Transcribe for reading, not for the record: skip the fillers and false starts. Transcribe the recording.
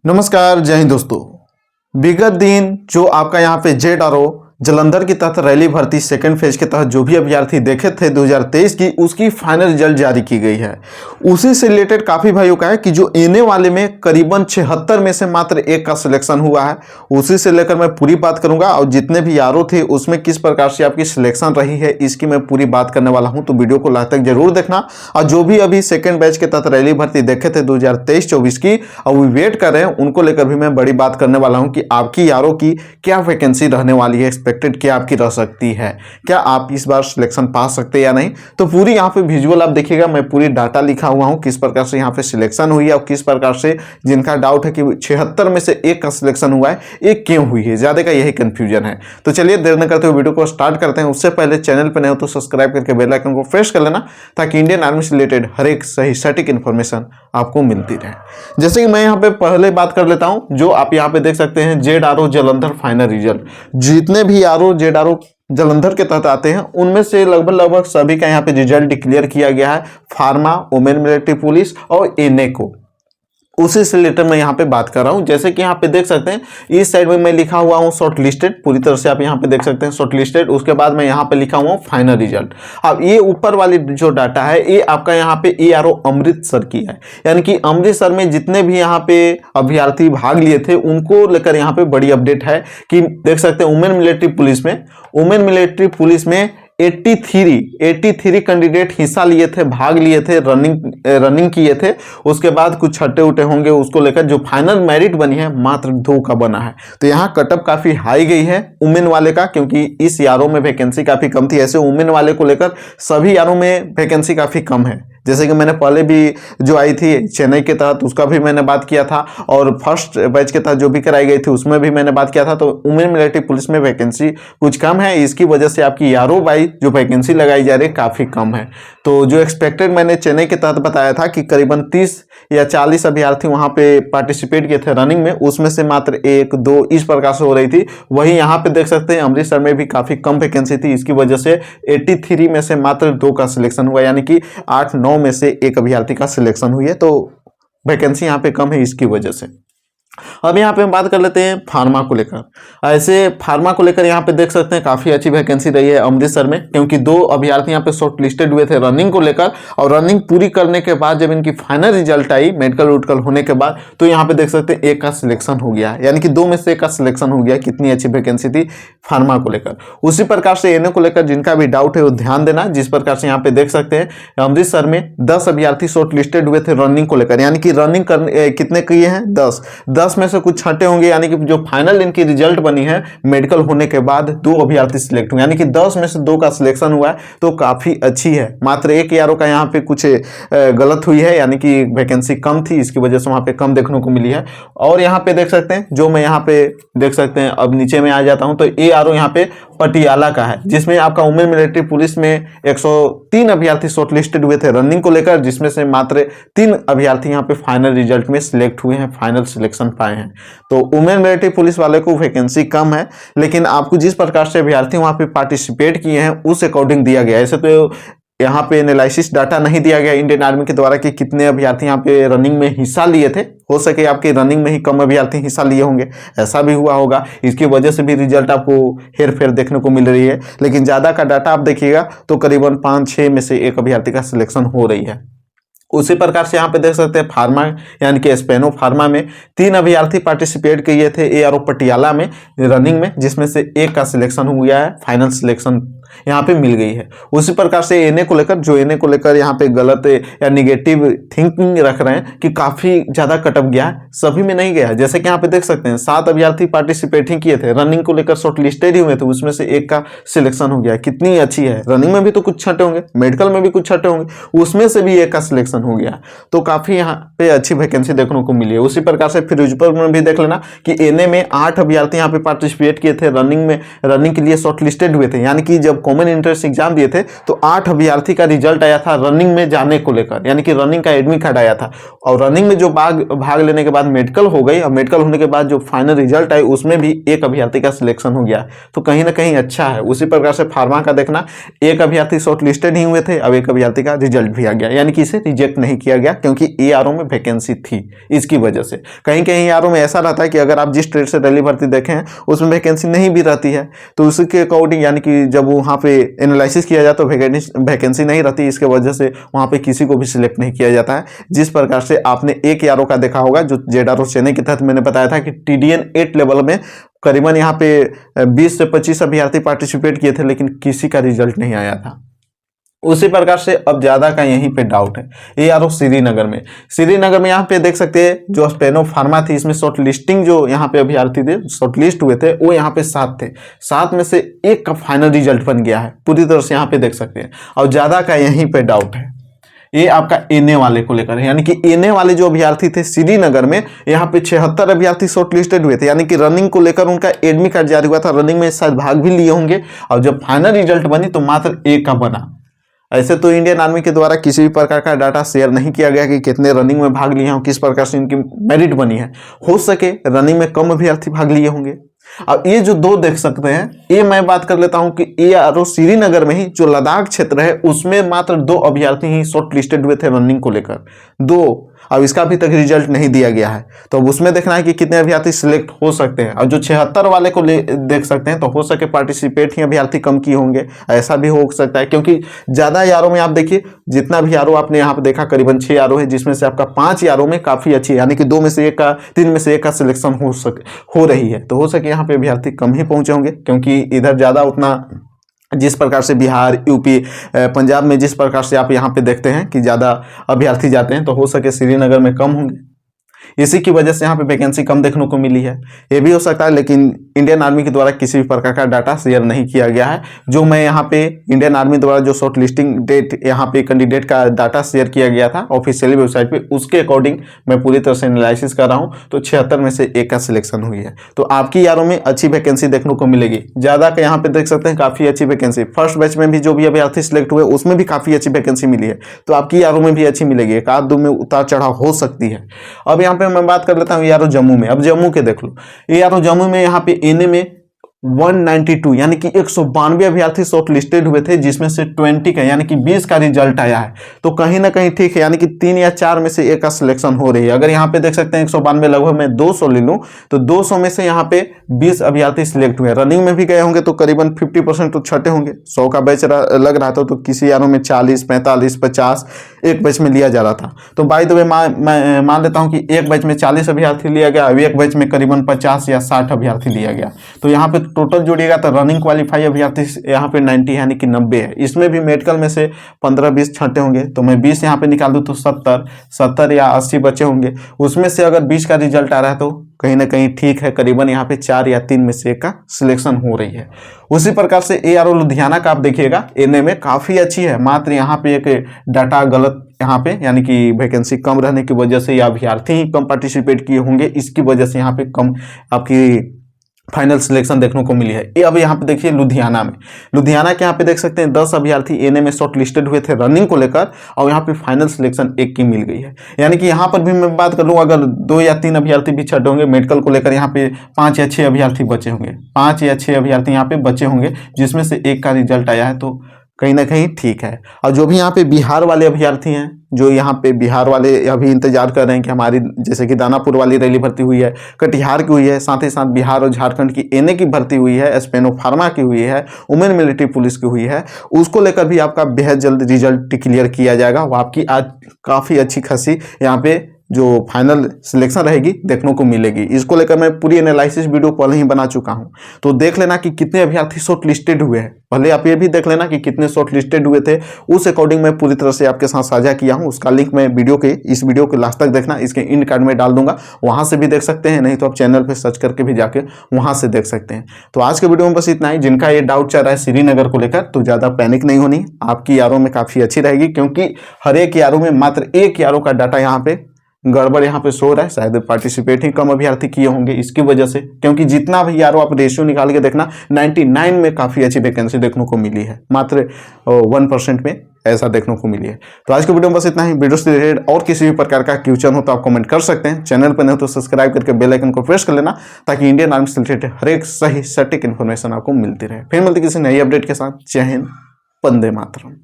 नमस्कार, जय हिंद दोस्तों। विगत दिन जो आपका यहाँ पे JRO जलंधर की तहत रैली भर्ती सेकंड फेज के तहत जो भी अभ्यर्थी देखे थे 2023 की, उसकी फाइनल रिजल्ट जारी की गई है। उसी से रिलेटेड काफ़ी भाइयों का है कि जो एने वाले में करीबन 76 में से मात्र एक का सिलेक्शन हुआ है। उसी से लेकर मैं पूरी बात करूंगा और जितने भी यारों थे उसमें किस प्रकार से आपकी सिलेक्शन रही है इसकी मैं पूरी बात करने वाला हूं। तो वीडियो को लास्ट तक जरूर देखना। और जो भी अभी सेकेंड बैच के तहत रैली भर्ती देखे थे 2023-24 की और वो वेट कर रहे हैं, उनको लेकर भी मैं बड़ी बात करने वाला हूँ कि आपकी यारों की क्या वैकेंसी रहने वाली है, एक्सपेक्टेड क्या आपकी रह सकती है, क्या आप इस बार सिलेक्शन पा सकते हैं या नहीं। तो पूरी यहाँ पे विजुअल आप देखिएगा, मैं पूरी डाटा लिखा हुआ हूँ किस प्रकार से यहाँ पे सिलेक्शन हुई है और किस प्रकार से जिनका डाउट है कि 76 में से एक का सिलेक्शन हुआ है, एक क्यों हुई है, ज्यादा का यही कंफ्यूजन है। तो चलिए देर न करते हुए वीडियो को स्टार्ट करते हैं। उससे पहले चैनल पर नए हो तो सब्सक्राइब करके बेल आइकन को प्रेस कर लेना ताकि इंडियन आर्मी से रिलेटेड हर एक सही सटीक इन्फॉर्मेशन आपको मिलती रहे। जैसे कि मैं यहाँ पे पहले बात कर लेता हूँ, जो आप यहाँ पे देख सकते हैं JRO जलंधर फाइनल रिजल्ट। जितने भी JRO जलंधर के तहत आते हैं उनमें से लगभग सभी का यहाँ पे रिजल्ट डिक्लेयर किया गया है, फार्मा, वुमेन मिलिट्री पुलिस और एनए को। उसी से रिलेटेड मैं यहाँ पे बात कर रहा हूँ। जैसे कि यहाँ पे देख सकते हैं इस साइड में मैं लिखा हुआ हूँ शॉर्ट लिस्टेड, पूरी तरह से आप यहाँ पे देख सकते हैं शॉर्ट लिस्टेड। उसके बाद मैं यहाँ पे लिखा हुआ हूँ फाइनल रिजल्ट। अब ये ऊपर वाली जो डाटा है ये आपका यहाँ पे ARO अमृतसर की है, यानी कि अमृतसर में जितने भी यहाँ पे अभ्यर्थी भाग लिए थे उनको लेकर यहाँ पे बड़ी अपडेट है कि देख सकते हैं वुमेन मिलिट्री पुलिस में 83 कैंडिडेट हिस्सा लिए थे, भाग लिए थे, रनिंग किए थे। उसके बाद कुछ छठे उठे होंगे, उसको लेकर जो फाइनल मेरिट बनी है मात्र 2 का बना है। तो यहाँ कटअप काफी हाई गई है वुमेन वाले का, क्योंकि इस यारों में वैकेंसी काफी कम थी। ऐसे वुमेन वाले को लेकर सभी यारों में वैकेंसी काफी कम है। जैसे कि मैंने पहले भी जो आई थी चेन्नई के तहत उसका भी मैंने बात किया था, और फर्स्ट बैच के तहत जो भी कराई गई थी उसमें भी मैंने बात किया था। तो वुमेन मिलिट्री पुलिस में वैकेंसी कुछ कम है, इसकी वजह से आपकी यारों बाई जो वैकेंसी लगाई जा रही है काफ़ी कम है। तो जो एक्सपेक्टेड मैंने चेन्नई के तहत बताया था कि करीबन 30 या 40 अभ्यर्थी वहाँ पे पार्टिसिपेट किए थे रनिंग में, उसमें से मात्र 1-2 इस प्रकार से हो रही थी। वही यहाँ पे देख सकते हैं अमृतसर में भी काफ़ी कम वैकेंसी थी, इसकी वजह से 83 में से मात्र 2 का सिलेक्शन हुआ, यानी कि 8-9 में से एक अभ्यर्थी का सिलेक्शन हुई है। तो वैकेंसी यहाँ पे कम है इसकी वजह से। अब यहाँ पे हम बात कर लेते हैं फार्मा को लेकर। ऐसे फार्मा को लेकर यहाँ पे देख सकते हैं काफ़ी अच्छी वैकेंसी रही है अमृतसर में, क्योंकि 2 अभ्यर्थी यहाँ पे शॉर्ट लिस्टेड हुए थे रनिंग को लेकर, और रनिंग पूरी करने के बाद जब इनकी फाइनल रिजल्ट आई मेडिकल उडकल होने के बाद, तो यहाँ पे देख सकते हैं एक का सिलेक्शन हो गया, यानी कि 2 में से एक का सिलेक्शन हो गया। कितनी अच्छी वैकेंसी थी फार्मा को लेकर। उसी प्रकार से एनए को लेकर जिनका भी डाउट है वो ध्यान देना। जिस प्रकार से यहाँ पे देख सकते हैं अमृतसर में 10 अभ्यर्थी शॉर्ट लिस्टेड हुए थे रनिंग को लेकर, यानी कि रनिंग कितने किए हैं 10 में से कुछ छठे होंगे, यानी कि जो फाइनल इनकी रिजल्ट बनी है मेडिकल होने के बाद 2 अभ्यर्थी सिलेक्ट हुए, यानी कि 10 में से 2 का सिलेक्शन हुआ है। तो काफी अच्छी है। मात्र एक यारों का यहाँ पे कुछ गलत हुई है, यानी कि वैकेंसी कम थी, इसकी वजह से वहां पे कम देखने को मिली है। और यहाँ पे देख सकते हैं जो मैं यहाँ पे देख सकते हैं, अब नीचे में आ जाता हूं तो ARO यहाँ पे पटियाला का है, जिसमें आपका वुमेन मिलिट्री पुलिस में 103 अभ्यर्थी शॉर्ट लिस्टेड हुए थे रनिंग को लेकर, जिसमें से मात्र 3 अभ्यर्थी यहाँ पे फाइनल रिजल्ट में सिलेक्ट हुए हैं, फाइनल सिलेक्शन पाए हैं। तो वुमेन मिलिट्री पुलिस वाले को वैकेंसी कम है, लेकिन आपको जिस प्रकार से अभ्यर्थी वहां पे पार्टिसिपेट किए हैं उस अकॉर्डिंग दिया गया है। ऐसे तो यहाँ पे एनालिसिस डाटा नहीं दिया गया इंडियन आर्मी के द्वारा कि कितने अभ्यर्थी यहाँ पे रनिंग में हिस्सा लिए थे। हो सके आपके रनिंग में ही कम अभ्यर्थी हिस्सा लिए होंगे, ऐसा भी हुआ होगा, इसकी वजह से भी रिजल्ट आपको हेर फेर देखने को मिल रही है। लेकिन ज़्यादा का डाटा आप देखिएगा तो करीबन 5-6 में से एक अभ्यर्थी का सिलेक्शन हो रही है। उसी प्रकार से यहाँ पे देख सकते हैं फार्मा, यानी कि स्पेनो फार्मा में 3 अभ्यर्थी पार्टिसिपेट किए थे ARO पटियाला में रनिंग में, जिसमें से एक का सिलेक्शन हो गया है, फाइनल सिलेक्शन यहाँ पे मिल गई है। उसी प्रकार से एनए को लेकर यहाँ पे गलत या निगेटिव थिंकिंग रख रहे हैं कि काफी ज्यादा कटअप गया है, सभी में नहीं गया। जैसे कि यहाँ पे देख सकते हैं 7 अभ्यर्थी पार्टिसिपेट ही किए थे रनिंग को लेकर, शॉर्ट लिस्टेड ही हुए थे, उसमें से एक का सिलेक्शन हो गया। कितनी अच्छी है। रनिंग में भी तो कुछ छठे होंगे, मेडिकल में भी कुछ छठे होंगे, उसमें से भी एक का सिलेक्शन हो गया। तो काफी यहाँ पे अच्छी वैकेंसी देखने को मिली है। उसी प्रकार से फिरोजपुर में भी देख लेना कि एनए में 8 अभ्यर्थी यहाँ पे पार्टिसिपेट किए थे रनिंग के लिए शॉर्ट लिस्टेड हुए थे, यानी कि जब जब कॉमन इंट्रेंस एग्जाम दिए थे तो 8 अभ्यर्थी का रिजल्ट आया था रनिंग में जाने को लेकर, यानी कि रनिंग का एडमिट कार्ड आया था। और रनिंग में जो भाग लेने के बाद मेडिकल हो गई, और मेडिकल होने के बाद जो फाइनल रिजल्ट आए उसमें भी एक अभ्यर्थी का सिलेक्शन हो गया। तो कहीं ना कहीं अच्छा है। उसी प्रकार से फार्मा का देखना, एक अभ्यर्थी शॉर्ट लिस्टेड ही हुए थे, अब एक अभ्यर्थी का रिजल्ट भी आ गया, यानी कि इसे रिजेक्ट नहीं किया गया क्योंकि ARO में वैकेंसी थी। इसकी वजह से कहीं कहीं ARO में ऐसा रहता है कि अगर आप जिस ट्रेड से रैली भर्ती देखें हैं उसमें वैकेंसी नहीं भी रहती है, तो उसके अकॉर्डिंग यानी कि जब वहाँ पे एनालिसिस किया जाए तो वैकेंसी नहीं रहती, इसके वजह से वहाँ पे किसी को भी सिलेक्ट नहीं किया जाता है। जिस प्रकार से आपने एक ARO का देखा होगा जो JRO चेन्नई के तहत मैंने बताया था कि TDN 8 लेवल में करीबन यहाँ पे 20 से 25 अभ्यर्थी पार्टिसिपेट किए थे, लेकिन किसी का रिजल्ट नहीं आया था। उसी प्रकार से अब ज्यादा का यहीं पे डाउट है ARO श्रीनगर में यहाँ पे देख सकते हैं जो स्टेनो फार्मा थी, इसमें शॉर्ट लिस्टिंग जो यहाँ पे अभ्यर्थी थे शॉर्ट लिस्ट हुए थे वो यहाँ पे 7 थे, 7 में से एक का फाइनल रिजल्ट बन गया है पूरी तरह से, यहाँ पे देख सकते हैं। और ज्यादा का यहीं पे डाउट है ये आपका NA वाले को लेकर है, यानी कि NA वाले जो अभ्यर्थी थे श्रीनगर में यहाँ पे 76 अभ्यर्थी शॉर्ट लिस्टेड हुए थे, यानी कि रनिंग को लेकर उनका एडमिट कार्ड जारी हुआ था, रनिंग में शायद भाग भी लिए होंगे, और जब फाइनल रिजल्ट बनी तो मात्र एक का बना। ऐसे तो इंडियन आर्मी के द्वारा किसी भी प्रकार का डाटा शेयर नहीं किया गया कि कितने रनिंग में भाग लिए हों, किस प्रकार से इनकी मेरिट बनी है। हो सके रनिंग में कम अभ्यर्थी भाग लिए होंगे। अब ये जो 2 देख सकते हैं, ये मैं बात कर लेता हूं कि ARO श्रीनगर में ही जो लद्दाख क्षेत्र है उसमें मात्र 2 अभ्यर्थी ही शॉर्ट लिस्टेड हुए थे रनिंग को लेकर, 2। अब इसका अभी तक रिजल्ट नहीं दिया गया है, तो अब उसमें देखना है कि कितने अभ्यर्थी सिलेक्ट हो सकते हैं। और जो 76 वाले को देख सकते हैं तो हो सके पार्टिसिपेट ही अभ्यर्थी कम किए होंगे, ऐसा भी हो सकता है, क्योंकि ज्यादा ARO में आप देखिए जितना भी ARO आपने यहाँ पे देखा करीबन 6 ARO है, जिसमें से आपका 5 ARO में काफी अच्छी है, यानी कि 2 में से 1 का 3 में से 1 का सिलेक्शन हो रही है। तो हो सके यहाँ पे अभ्यर्थी कम ही पहुंचे होंगे, क्योंकि इधर ज्यादा उतना जिस प्रकार से बिहार, यूपी, पंजाब में जिस प्रकार से आप यहाँ पे देखते हैं कि ज़्यादा अभ्यर्थी जाते हैं, तो हो सके श्रीनगर में कम होंगे, इसी की वजह से यहाँ पे वैकेंसी कम देखने को मिली है। ये भी हो सकता है, लेकिन इंडियन आर्मी के द्वारा किसी भी प्रकार का डाटा शेयर नहीं किया गया है। जो मैं यहाँ पे इंडियन आर्मी द्वारा जो शॉर्ट लिस्टिंग डेट यहाँ पे कैंडिडेट का डाटा शेयर किया गया था ऑफिशियली वेबसाइट पे, उसके अकॉर्डिंग मैं पूरी तरह से एनालिसिस कर रहा हूँ, तो 76 में से 1 का सिलेक्शन हुई है। तो आपकी यारों में अच्छी वैकेंसी देखने को मिलेगी। ज़्यादा का यहाँ पे देख सकते हैं काफ़ी अच्छी वैकेंसी, फर्स्ट बैच में भी जो भी अभ्यर्थी सिलेक्ट हुए उसमें भी काफ़ी अच्छी वैकेंसी मिली है, तो आपकी यारों में भी अच्छी मिलेगी। एक आध 2 में उतार चढ़ाव हो सकती है। अब यहाँ पे मैं बात कर लेता हूँ ARO जम्मू में। अब जम्मू के देख लो, ARO जम्मू में यहाँ पे NA में 192 यानी कि 192 अभ्यर्थी शॉर्ट लिस्टेड हुए थे, जिसमें से 20 का यानी कि 20 का रिजल्ट आया है। तो कहीं ना कहीं ठीक है, यानी कि 3 या 4 में से 1 का सिलेक्शन हो रही है। अगर यहाँ पे देख सकते हैं 192 लगभग मैं 200 ले लूँ तो 200 में से यहाँ पे 20 अभ्यर्थी सिलेक्ट हुए। रनिंग में भी गए होंगे तो करीबन 50% तो छठे होंगे। 100 का बैच लग रहा था तो किसी यारों में 40, 45, 50 एक बैच में लिया जा रहा था। तो बाय द वे मैं मान लेता हूँ कि एक बैच में 40 अभ्यर्थी लिया गया, अब एक बैच में करीबन 50 या 60 अभ्यर्थी लिया गया। तो यहाँ पे टोटल जोड़िएगा तो रनिंग क्वालिफाई अभ्यर्थी यहाँ पे 90 यानी कि 90 है। इसमें भी मेडिकल में से 15-20 छठे होंगे, तो मैं 20 यहाँ पे निकाल दूँ तो 70 या 80 बचे होंगे। उसमें से अगर 20 का रिजल्ट आ रहा है तो कहीं ना कहीं ठीक है, करीबन यहाँ पे 4 या 3 में से 1 का सिलेक्शन हो रही है। उसी प्रकार से ARO लुधियाना का आप देखिएगा, NA में काफ़ी अच्छी है, मात्र यहाँ पे एक डाटा गलत यहाँ पे यानी कि वैकेंसी कम रहने की वजह से या अभ्यर्थी ही कम पार्टिसिपेट किए होंगे, इसकी वजह से यहाँ पे कम आपकी फाइनल सिलेक्शन देखने को मिली है। ये अब यहाँ पे देखिए लुधियाना में, लुधियाना के यहाँ पे देख सकते हैं 10 अभ्यर्थी NA में शॉर्ट लिस्टेड हुए थे रनिंग को लेकर, और यहाँ पे फाइनल सिलेक्शन 1 की मिल गई है। यानी कि यहाँ पर भी मैं बात कर लूँ, अगर 2 या 3 अभ्यर्थी भी छठे होंगे मेडिकल को लेकर, यहाँ पे 5 या 6 अभ्यर्थी बचे होंगे, 5 या 6 अभ्यर्थी यहाँ पे बचे होंगे, जिसमें से 1 का रिजल्ट आया है, तो कहीं ना कहीं ठीक है। और जो भी यहाँ पे बिहार वाले अभ्यर्थी हैं, जो यहाँ पे बिहार वाले अभी इंतजार कर रहे हैं कि हमारी जैसे कि दानापुर वाली रैली भर्ती हुई है, कटिहार की हुई है, साथ ही साथ बिहार और झारखंड की NA की भर्ती हुई है, स्पेनो फार्मा की हुई है, वुमेन मिलिट्री पुलिस की हुई है, उसको लेकर भी आपका बेहद जल्द रिजल्ट क्लियर किया जाएगा। वो आपकी आज काफ़ी अच्छी खासी यहाँ पे जो फाइनल सिलेक्शन रहेगी देखने को मिलेगी। इसको लेकर मैं पूरी एनालिसिस वीडियो पहले ही बना चुका हूं, तो देख लेना कि कितने अभ्यर्थी शॉर्ट लिस्टेड हुए हैं। पहले आप ये भी देख लेना कि कितने शॉर्ट लिस्टेड हुए थे, उस अकॉर्डिंग मैं पूरी तरह से आपके साथ साझा किया हूं। उसका लिंक मैं इस वीडियो के लास्ट तक देखना, इसके इंड कार्ड में डाल दूंगा, वहां से भी देख सकते हैं, नहीं तो आप चैनल पर सर्च करके भी जाके वहां से देख सकते हैं। तो आज के वीडियो में बस इतना ही। जिनका ये डाउट चल रहा है श्रीनगर को लेकर, तो ज़्यादा पैनिक नहीं होनी, आपकी यारों में काफ़ी अच्छी रहेगी, क्योंकि हर एक यारों में मात्र 1 यारों का डाटा यहाँ पे गड़बड़ यहाँ पे शो रहा है, शायद पार्टिसिपेट ही कम अभ्यर्थी किए होंगे इसकी वजह से, क्योंकि जितना भी यारो आप रेशियो निकाल के देखना 99 में काफ़ी अच्छी वैकेंसी देखने को मिली है, मात्र 1% में ऐसा देखने को मिली है। तो आज के वीडियो में बस इतना ही। वीडियो से रिलेटेड और किसी भी प्रकार का क्वेश्चन हो तो आप कमेंट कर सकते हैं। चैनल पर नहीं तो सब्सक्राइब करके बेल आइकन को प्रेस कर लेना, ताकि इंडियन आर्मी से रिलेटेड हर एक सही सटीक इन्फॉर्मेशन आपको मिलती रहे। फिर मिलती किसी नई अपडेट के साथ। जय हिंद, वंदे मातरम।